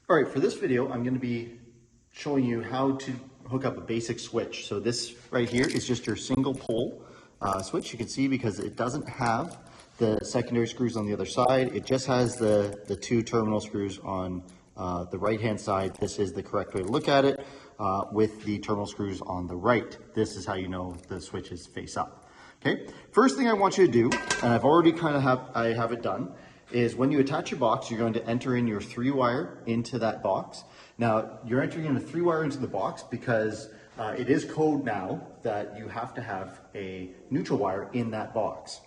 All right, for this video, I'm going to be showing you how to hook up a basic switch. So this right here is just your single pole switch. You can see because it doesn't have the secondary screws on the other side. It just has the two terminal screws on the right-hand side. This is the correct way to look at it with the terminal screws on the right. This is how you know the switch is face up. Okay, first thing I want you to do, and I've already I have it done, is when you attach your box, you're going to enter in your 3-wire into that box. Now, you're entering in a 3-wire into the box because it is code now that you have to have a neutral wire in that box.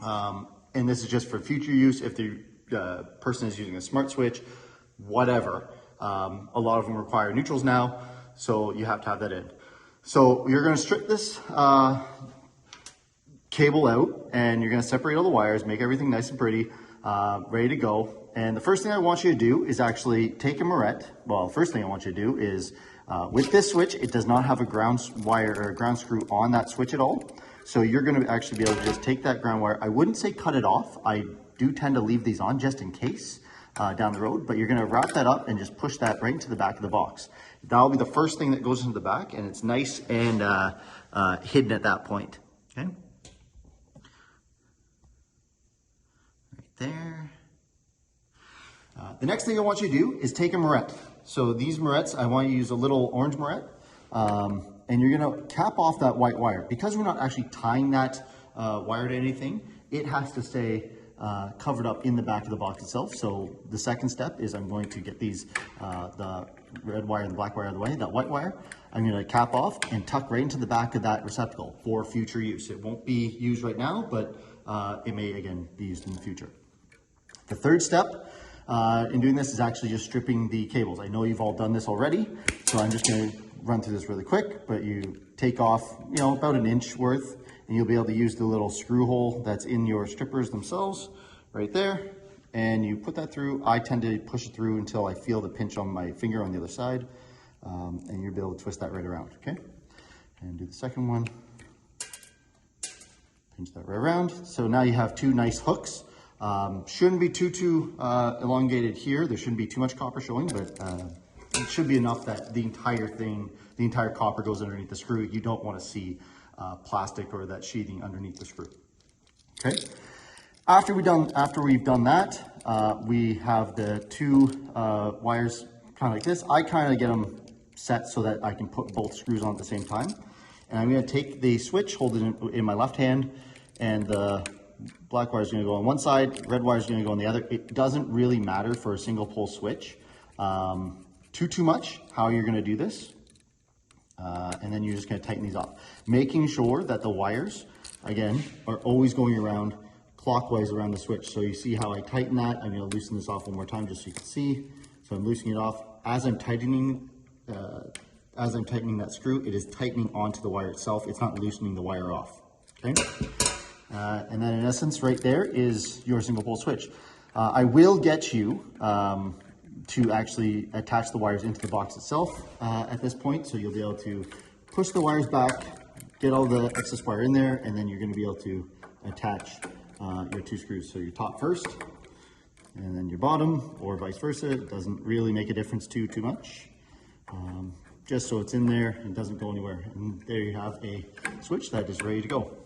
And this is just for future use if the person is using a smart switch, whatever. A lot of them require neutrals now, so you have to have that in. So you're going to strip this cable out, and you're going to separate all the wires, make everything nice and pretty, ready to go. And the first thing I want you to do is actually take a Marette. Well, first thing I want you to do is with this switch, it does not have a ground wire or a ground screw on that switch at all. So you're going to actually be able to just take that ground wire. I wouldn't say cut it off. I do tend to leave these on just in case down the road, but you're going to wrap that up and just push that right into the back of the box. That'll be the first thing that goes into the back, and it's nice and hidden at that point. Okay. There. The next thing I want you to do is take a Marette. So these Marettes, I want you to use a little orange Marette, and you're going to cap off that white wire. Because we're not actually tying that wire to anything, it has to stay covered up in the back of the box itself. So the second step is I'm going to get these, the red wire and the black wire out of the way, that white wire, I'm going to cap off and tuck right into the back of that receptacle for future use. It won't be used right now, but it may again be used in the future. The third step in doing this is actually just stripping the cables. I know you've all done this already, so I'm just going to run through this really quick, but you take off, about an inch worth, and you'll be able to use the little screw hole that's in your strippers themselves right there, and you put that through. I tend to push it through until I feel the pinch on my finger on the other side, and you'll be able to twist that right around, okay? And do the second one. Pinch that right around. So now you have two nice hooks. Shouldn't be too elongated here. There shouldn't be too much copper showing, but it should be enough that the entire copper goes underneath the screw. You don't want to see plastic or that sheathing underneath the screw. Okay. After we've done that, we have the two wires kind of like this. I kind of get them set so that I can put both screws on at the same time. And I'm going to take the switch, hold it in my left hand, and the black wire is going to go on one side, red wire is going to go on the other. It doesn't really matter for a single pole switch too much how you're going to do this. And then you're just going to tighten these off. Making sure that the wires, again, are always going around clockwise around the switch. So you see how I tighten that. I'm going to loosen this off one more time just so you can see. So I'm loosening it off. As I'm tightening that screw, it is tightening onto the wire itself. It's not loosening the wire off. Okay. And then in essence, right there is your single pole switch. I will get you to actually attach the wires into the box itself at this point. So you'll be able to push the wires back, get all the excess wire in there, and then you're going to be able to attach your two screws. So your top first, and then your bottom, or vice versa. It doesn't really make a difference too much. Just so it's in there and doesn't go anywhere. And there you have a switch that is ready to go.